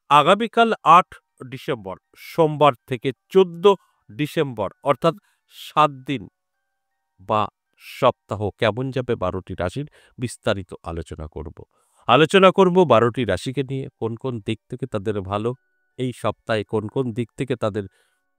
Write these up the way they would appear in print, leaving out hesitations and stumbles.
আগামীকাল ৮ ডিসেম্বর সোমবার থেকে ১৪ ডিসেম্বর অর্থাৎ ৭ দিন বা সপ্তাহ কেমন যাবে ১২টি রাশির বিস্তারিত আলোচনা করব। আলোচনা করব ১২টি রাশিকে নিয়ে কোন কোন দিক থেকে তাদের ভালো, এই সপ্তাহে কোন কোন দিক থেকে তাদের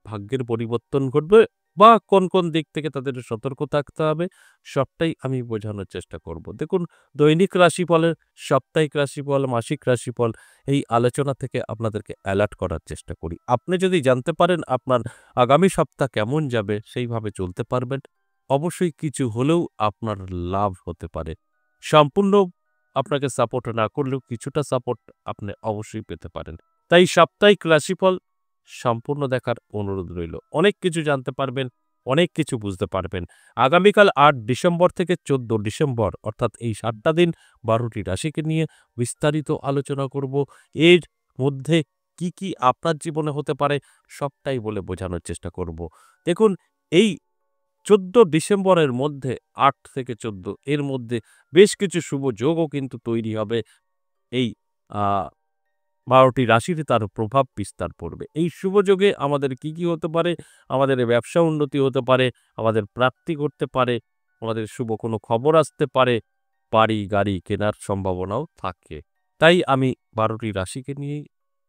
ভাগ্যের পরিবর্তন ঘটবে বা কোন কোন দিক থেকে তাদের সতর্ক থাকতে হবে, সবটাই আমি বোঝানোর চেষ্টা করব। দেখুন, দৈনিক রাশিফলের, সাপ্তাহিক রাশিফল, মাসিক রাশিফল এই আলোচনা থেকে আপনাদেরকে অ্যালার্ট করার চেষ্টা করি। আপনি যদি জানতে পারেন আপনার আগামী সপ্তাহ কেমন যাবে, সেইভাবে চলতে পারবেন। অবশ্যই কিছু হলেও আপনার লাভ হতে পারে। সম্পূর্ণ আপনাকে সাপোর্ট না করলেও কিছুটা সাপোর্ট আপনি অবশ্যই পেতে পারেন। তাই সাপ্তাহিক রাশিফল সম্পূর্ণ দেখার অনুরোধ রইল। অনেক কিছু জানতে পারবেন, অনেক কিছু বুঝতে পারবেন। আগামীকাল ৮ ডিসেম্বর থেকে ১৪ ডিসেম্বর অর্থাৎ এই ৭টা দিন ১২টি রাশিকে নিয়ে বিস্তারিত আলোচনা করব। এর মধ্যে কি, কি আপনার জীবনে হতে পারে সবটাই বলে বোঝানোর চেষ্টা করব। দেখুন, এই ১৪ ডিসেম্বরের মধ্যে ৮ থেকে ১৪ এর মধ্যে বেশ কিছু শুভ যোগও কিন্তু তৈরি হবে। এই আ ১২টি রাশিতে তার প্রভাব বিস্তার পড়বে। এই শুভ যোগে আমাদের কি, কি হতে পারে? আমাদের ব্যবসা উন্নতি হতে পারে, আমাদের প্রাপ্তি ঘটতে পারে, আমাদের শুভ কোনো খবর আসতে পারে, বাড়ি গাড়ি কেনার সম্ভাবনাও থাকে। তাই আমি ১২টি রাশিকে নিয়েই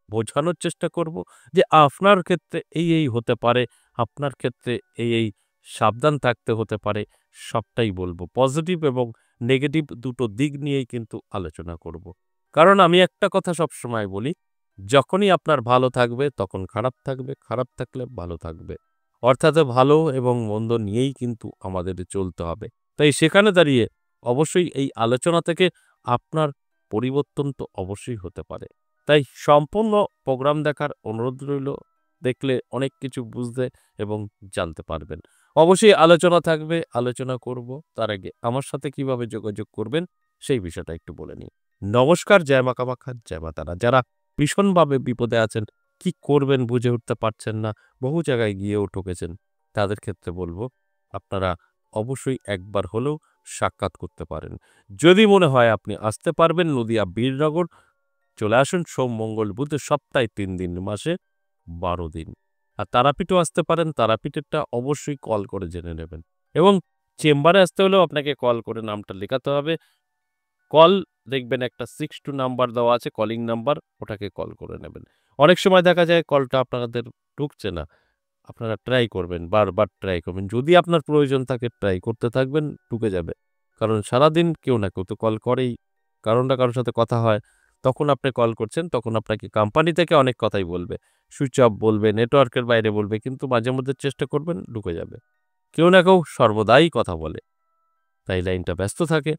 বোঝানোর চেষ্টা করব যে আপনার ক্ষেত্রে এই হতে পারে, আপনার ক্ষেত্রে এই সাবধান থাকতে হতে পারে, সবটাই বলব। পজিটিভ এবং নেগেটিভ দুটো দিক নিয়েই কিন্তু আলোচনা করব। কারণ আমি একটা কথা সবসময় বলি, যখনই আপনার ভালো থাকবে তখন খারাপ থাকবে, খারাপ থাকলে ভালো থাকবে। অর্থাৎ ভালো এবং মন্দ নিয়েই কিন্তু আমাদের চলতে হবে। তাই সেখানে দাঁড়িয়ে অবশ্যই এই আলোচনা থেকে আপনার পরিবর্তন তো অবশ্যই হতে পারে। তাই সম্পূর্ণ প্রোগ্রাম দেখার অনুরোধ রইল। দেখলে অনেক কিছু বুঝতে এবং জানতে পারবেন। অবশ্যই আলোচনা থাকবে, আলোচনা করব। তার আগে আমার সাথে কিভাবে যোগাযোগ করবেন সেই বিষয়টা একটু বলে নিই। নমস্কার, জয় মা কামাখ্যা, জয় মা তারা। যারা ভীষণভাবে বিপদে আছেন, কি করবেন বুঝে উঠতে পারছেন না, বহু জায়গায় গিয়েও ঠকেছেন, তাদের ক্ষেত্রে বলব আপনারা অবশ্যই একবার হলেও সাক্ষাৎ করতে পারেন। যদি মনে হয় আপনি আসতে পারবেন, নদিয়া বীরনগর চলে আসুন সোম, মঙ্গল, বুধ, সপ্তাহে ৩ দিন, মাসে ১২ দিন। আর তারাপীঠও আসতে পারেন, তারাপীঠেরটা অবশ্যই কল করে জেনে নেবেন। এবং চেম্বারে আসতে হলেও আপনাকে কল করে নামটা লেখাতে হবে। কল দেখবেন একটা ৬২ নাম্বার দেওয়া আছে, কলিং নাম্বার, ওটাকে কল করে নেবেন। অনেক সময় দেখা যায় কলটা আপনাদের ঢুকছে না। আপনারা ট্রাই করবেন, বারবার ট্রাই করবেন। যদি আপনার প্রয়োজন থাকে ট্রাই করতে থাকবেন, ঢুকে যাবে। কারণ সারাদিন কেউ না কেউ তো কল করেই। কারো না কারোর সাথে কথা হয়। তখন আপনি কল করছেন, তখন আপনাকে কোম্পানি থেকে অনেক কথাই বলবে। সুইচ অফ বলবে, নেটওয়ার্কের বাইরে বলবে, কিন্তু মাঝে মধ্যে চেষ্টা করবেন, ঢুকে যাবে। কেউ না কেউ সর্বদাই কথা বলে। তাই লাইনটা ব্যস্ত থাকে,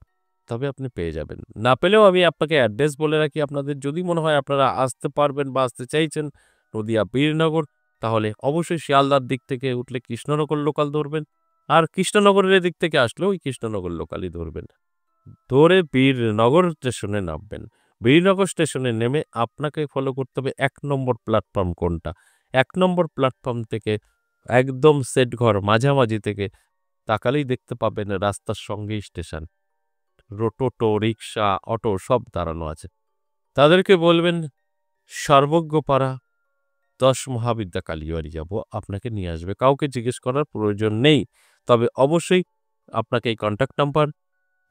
তবে আপনি পেয়ে যাবেন। না পেলেও আমি আপনাকে অ্যাড্রেস বলে রাখি, আপনাদের যদি মনে হয় আপনারা আসতে পারবেন বা আসতে চাইছেন নদিয়া বীরনগর, তাহলে অবশ্যই শিয়ালদার দিক থেকে উঠলে কৃষ্ণনগর লোকাল ধরবেন। আর কৃষ্ণনগরের দিক থেকে আসলেও ওই কৃষ্ণনগর লোকালই ধরবেন। ধরে বীরনগর স্টেশনে নামবেন। বীরনগর স্টেশনে নেমে আপনাকে ফলো করতে হবে ১ নম্বর প্ল্যাটফর্ম কোনটা। ১ নম্বর প্ল্যাটফর্ম থেকে একদম সেটঘর মাঝামাঝি থেকে তাকালেই দেখতে পাবেন রাস্তার সঙ্গেই স্টেশন। টোটো, রিক্সা, অটো সব দাঁড়ানো আছে। তাদেরকে বলবেন সর্বজ্ঞপাড়া ১০ মহাবিদ্যা কালীবাড়ি যাব, আপনাকে নিয়ে আসবে। কাউকে জিজ্ঞেস করার প্রয়োজন নেই। তবে অবশ্যই আপনাকে এই কন্ট্যাক্ট নাম্বার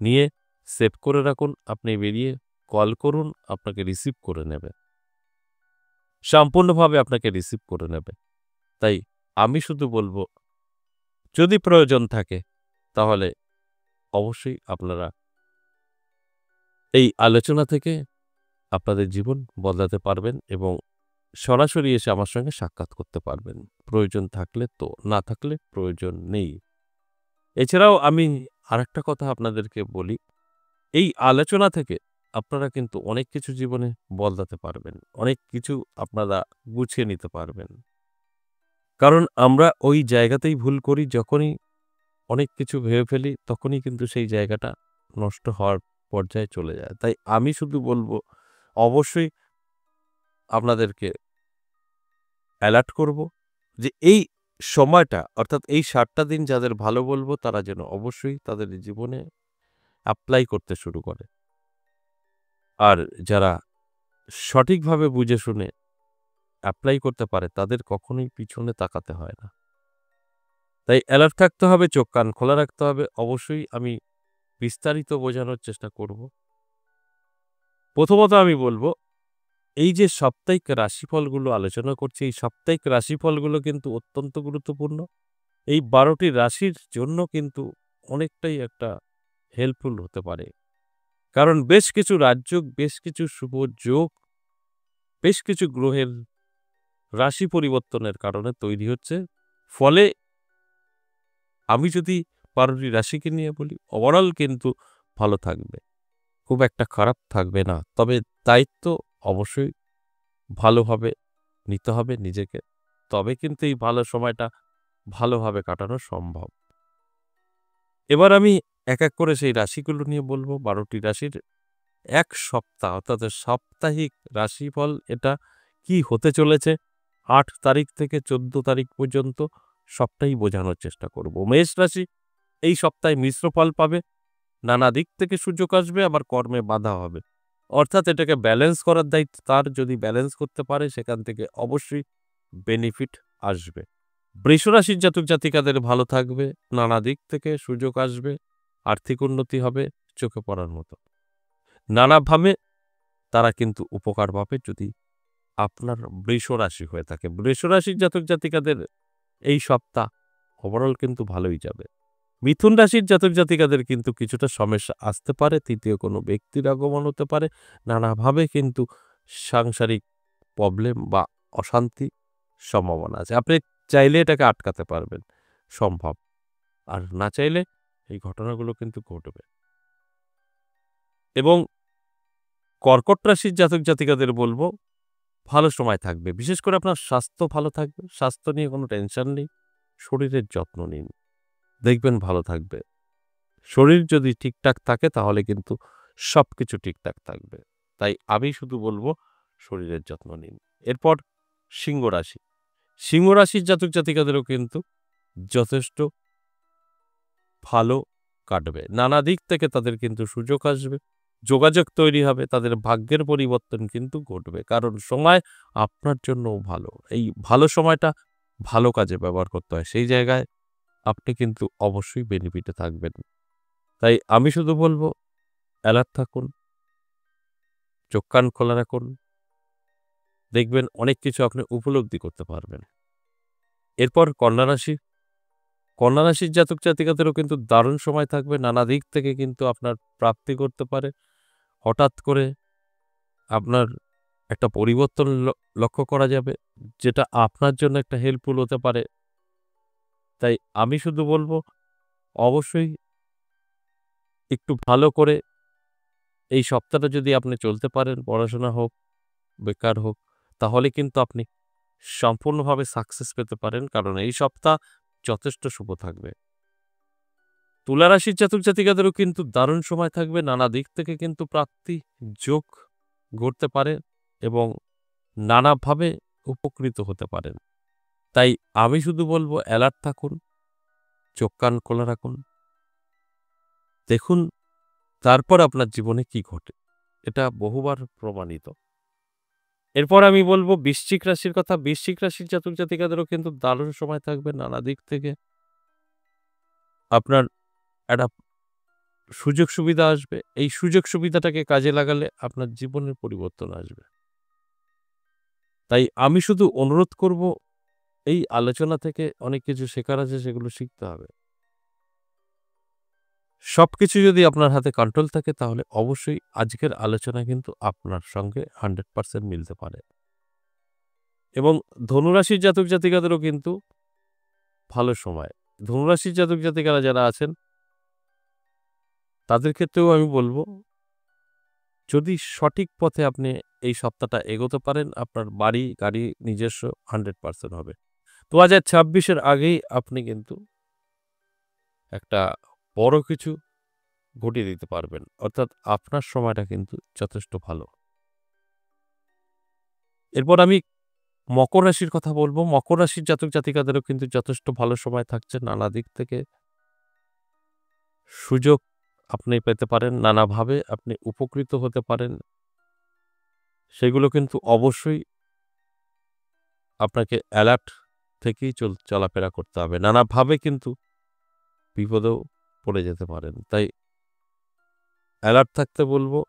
নিয়ে সেভ করে রাখুন। আপনি বেরিয়ে কল করুন, আপনাকে রিসিভ করে নেবে। সম্পূর্ণভাবে আপনাকে রিসিভ করে নেবে। তাই আমি শুধু বলব, যদি প্রয়োজন থাকে তাহলে অবশ্যই আপনারা এই আলোচনা থেকে আপনাদের জীবন বদলাতে পারবেন এবং সরাসরি এসে আমার সঙ্গে সাক্ষাৎ করতে পারবেন। প্রয়োজন থাকলে তো, না থাকলে প্রয়োজন নেই। এছাড়াও আমি আরেকটা কথা আপনাদেরকে বলি, এই আলোচনা থেকে আপনারা কিন্তু অনেক কিছু জীবনে বদলাতে পারবেন। অনেক কিছু আপনারা গুছিয়ে নিতে পারবেন। কারণ আমরা ওই জায়গাতেই ভুল করি, যখনই অনেক কিছু ভেবে ফেলি তখনই কিন্তু সেই জায়গাটা নষ্ট হওয়ার পর্যায়ে চলে যায়। তাই আমি শুধু বলব, অবশ্যই আপনাদেরকে অ্যালার্ট করব যে এই সময়টা অর্থাৎ এই ৭টা দিন যাদের ভালো বলব তারা যেন অবশ্যই তাদের জীবনে এপ্লাই করতে শুরু করে। আর যারা সঠিকভাবে বুঝে শুনে অ্যাপ্লাই করতে পারে তাদের কখনোই পিছনে তাকাতে হয় না। তাই অ্যালার্ট থাকতে হবে, চোখ কান খোলা রাখতে হবে। অবশ্যই আমি বিস্তারিত বোঝানোর চেষ্টা করব। প্রথমত আমি বলব, এই যে সাপ্তাহিক রাশিফলগুলো আলোচনা করছি, এই সাপ্তাহিক রাশিফলগুলো কিন্তু অত্যন্ত গুরুত্বপূর্ণ। এই ১২টি রাশির জন্য কিন্তু অনেকটাই একটা হেল্পফুল হতে পারে। কারণ বেশ কিছু রাজযোগ, বেশ কিছু শুভ যোগ, বেশ কিছু গ্রহের রাশি পরিবর্তনের কারণে তৈরি হচ্ছে। ফলে আমি যদি ১২টি রাশিকে নিয়ে বলি, ওভারঅল কিন্তু ভালো থাকবে। খুব একটা খারাপ থাকবে না। তবে দায়িত্ব অবশ্যই ভালোভাবে নিতে হবে নিজেকে। তবে কিন্তু এই ভালো সময়টা ভালোভাবে কাটানো সম্ভব। এবার আমি এক, এক করে সেই রাশিগুলো নিয়ে বলব। ১২টি রাশির ১ সপ্তাহ অর্থাৎ সাপ্তাহিক রাশিফল এটা কি হতে চলেছে ৮ তারিখ থেকে ১৪ তারিখ পর্যন্ত সবটাই বোঝানোর চেষ্টা করব। মেষ রাশি এই সপ্তাহে মিশ্র ফল পাবে। নানা দিক থেকে সুযোগ আসবে, আবার কর্মে বাধা হবে। অর্থাৎ এটাকে ব্যালেন্স করার দায়িত্ব তার। যদি ব্যালেন্স করতে পারে সেখান থেকে অবশ্যই বেনিফিট আসবে। বৃষরাশির জাতক জাতিকাদের ভালো থাকবে, নানা দিক থেকে সুযোগ আসবে, আর্থিক উন্নতি হবে চোখে পড়ার মতো। নানাভাবে তারা কিন্তু উপকার পাবে যদি আপনার বৃষরাশি হয়ে থাকে। বৃষরাশির জাতক জাতিকাদের এই সপ্তাহ ওভারঅল কিন্তু ভালোই যাবে। মিথুন রাশির জাতক জাতিকাদের কিন্তু কিছুটা সমস্যা আসতে পারে, তৃতীয় কোনো ব্যক্তির আগমন হতে পারে, নানাভাবে কিন্তু সাংসারিক প্রবলেম বা অশান্তি সম্ভাবনা আছে। আপনি চাইলে এটাকে আটকাতে পারবেন, সম্ভব। আর না চাইলে এই ঘটনাগুলো কিন্তু ঘটবে। এবং কর্কট রাশির জাতক জাতিকাদের বলব, ভালো সময় থাকবে। বিশেষ করে আপনার স্বাস্থ্য ভালো থাকবে। স্বাস্থ্য নিয়ে কোনো টেনশন নেই। শরীরের যত্ন নিন। দেখবেন ভালো থাকবে। শরীর যদি ঠিকঠাক থাকে তাহলে কিন্তু সবকিছু ঠিকঠাক থাকবে। তাই আমি শুধু বলব শরীরের যত্ন নিন। এরপর সিংহ রাশি। সিংহ রাশির জাতক জাতিকাদেরও কিন্তু যথেষ্ট ভালো কাটবে। নানা দিক থেকে তাদের কিন্তু সুযোগ আসবে, যোগাযোগ তৈরি হবে, তাদের ভাগ্যের পরিবর্তন কিন্তু ঘটবে। কারণ সময় আপনার জন্যও ভালো। এই ভালো সময়টা ভালো কাজে ব্যবহার করতে হয়। সেই জায়গায় আপনি কিন্তু অবশ্যই বেনিফিটে থাকবেন। তাই আমি শুধু বলব অ্যালার্ট থাকুন, চোখ কান খোলা রাখুন। দেখবেন অনেক কিছু আপনি উপলব্ধি করতে পারবেন। এরপর কন্যা রাশি। কন্যা রাশির জাতক জাতিকাদেরও কিন্তু দারুণ সময় থাকবে। নানা দিক থেকে কিন্তু আপনার প্রাপ্তি করতে পারে। হঠাৎ করে আপনার একটা পরিবর্তন লক্ষ্য করা যাবে, যেটা আপনার জন্য একটা হেল্পফুল হতে পারে। তাই আমি শুধু বলব অবশ্যই একটু ভালো করে এই সপ্তাহটা যদি আপনি চলতে পারেন, পড়াশোনা হোক, বেকার হোক, তাহলে কিন্তু আপনি সম্পূর্ণভাবে সাকসেস পেতে পারেন। কারণ এই সপ্তাহ যথেষ্ট শুভ থাকবে। তুলা রাশির জাতক জাতিকাদেরও কিন্তু দারুণ সময় থাকবে। নানা দিক থেকে কিন্তু প্রাপ্তি যোগ ঘটতে পারে এবং নানাভাবে উপকৃত হতে পারেন। তাই আমি শুধু বলব অ্যালার্ট থাকুন, চোখ কান খোলা রাখুন। দেখুন তারপর আপনার জীবনে কি ঘটে। এটা বহুবার প্রমাণিত। এরপর আমি বলব বৃশ্চিক রাশির কথা। বৃশ্চিক রাশির জাতক জাতিকাদেরও কিন্তু দারুণ সময় থাকবে। নানা দিক থেকে আপনার একটা সুযোগ সুবিধা আসবে। এই সুযোগ সুবিধাটাকে কাজে লাগালে আপনার জীবনের পরিবর্তন আসবে। তাই আমি শুধু অনুরোধ করব, এই আলোচনা থেকে অনেক কিছু শেখার আছে, সেগুলো শিখতে হবে। সবকিছু যদি আপনার হাতে কন্ট্রোল থাকে তাহলে অবশ্যই আজকের আলোচনা কিন্তু আপনার সঙ্গে 100% মিলতে পারে। এবং ধনুরাশির জাতক জাতিকাদেরও কিন্তু ভালো সময়। ধনুরাশির জাতক জাতিকারা যারা আছেন তাদের ক্ষেত্রেও আমি বলব, যদি সঠিক পথে আপনি এই সপ্তাহটা এগোতে পারেন, আপনার বাড়ি, গাড়ি নিজস্ব 100% হবে। ২০২৬ এর আগেই আপনি কিন্তু একটা বড় কিছু ঘটিয়ে দিতে পারবেন। অর্থাৎ আপনার সময়টা কিন্তু যথেষ্ট ভালো। এরপর আমি মকর রাশির কথা বলব। মকর রাশির জাতক জাতিকাদেরও কিন্তু যথেষ্ট ভালো সময় থাকছে। নানা দিক থেকে সুযোগ আপনি পেতে পারেন, নানাভাবে আপনি উপকৃত হতে পারেন। সেগুলো কিন্তু অবশ্যই আপনাকে অ্যালার্ট থেকেই চলাফেরা করতে হবে। নানাভাবে কিন্তু বিপদেও পড়ে যেতে পারেন। তাই অ্যালার্ট থাকতে বলব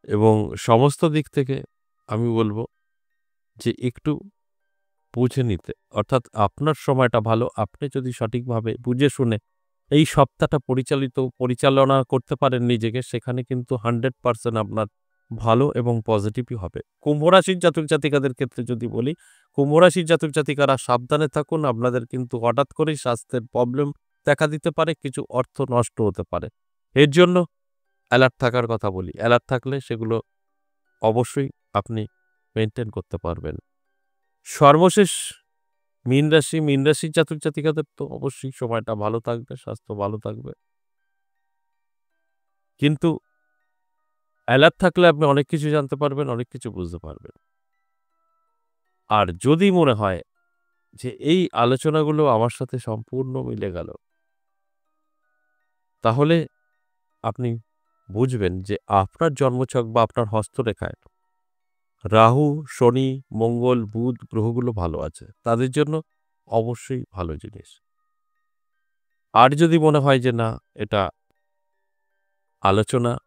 এবং সমস্ত দিক থেকে আমি বলব যে একটু বুঝে নিতে। অর্থাৎ আপনার সময়টা ভালো। আপনি যদি সঠিকভাবে বুঝে শুনে এই সপ্তাহটা পরিচালনা করতে পারেন নিজেকে, সেখানে কিন্তু 100% আপনার ভালো এবং পজিটিভই হবে। কুম্ভ রাশির জাতক-জাতিকাদের ক্ষেত্রে যদি বলি, কুম্ভ রাশির জাতক-জাতিকারা সাবধানে থাকুন। আপনাদের কিন্তু হঠাৎ করেই স্বাস্থ্যের প্রবলেম দেখা দিতে পারে, কিছু অর্থ নষ্ট হতে পারে। এর জন্য অ্যালার্ট থাকার কথা বলি। অ্যালার্ট থাকলে সেগুলো অবশ্যই আপনি মেইনটেইন করতে পারবেন। সর্বশেষ মীন রাশির জাতক-জাতিকাদের তো অবশ্যই সময়টা ভালো থাকবে, স্বাস্থ্য ভালো থাকবে। কিন্তু অ্যালার্ট থাকলে আপনি অনেক কিছু জানতে পারবেন, অনেক কিছু বুঝতে পারবেন। আর যদি মনে হয় যে এই আলোচনাগুলো আমার সাথে সম্পূর্ণ মিলে গেল, তাহলে আপনি বুঝবেন যে আপনার জন্মছক বা আপনার হস্তরেখায় রাহু, শনি, মঙ্গল, বুধ গ্রহগুলো ভালো আছে। তাদের জন্য অবশ্যই ভালো জিনিস। আর যদি মনে হয় যে না, এটা আলোচনা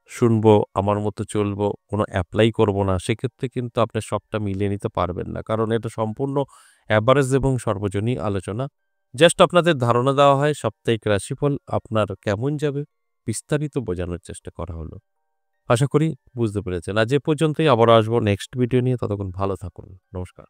শুনবো, আমার মতো চলবো, কোনো এপ্লাই করব না, সেক্ষেত্রে কিন্তু আপনি সবটা মিলিয়ে নিতে পারবেন না। কারণ এটা সম্পূর্ণ এভারেজ এবং সর্বজনীন আলোচনা। জাস্ট আপনাদের ধারণা দেওয়া হয় সাপ্তাহিক রাশিফল আপনার কেমন যাবে, বিস্তারিত বোঝানোর চেষ্টা করা হলো। আশা করি বুঝতে পেরেছেন। আজ এ পর্যন্তই, আবারও আসবো নেক্সট ভিডিও নিয়ে। ততক্ষণ ভালো থাকুন। নমস্কার।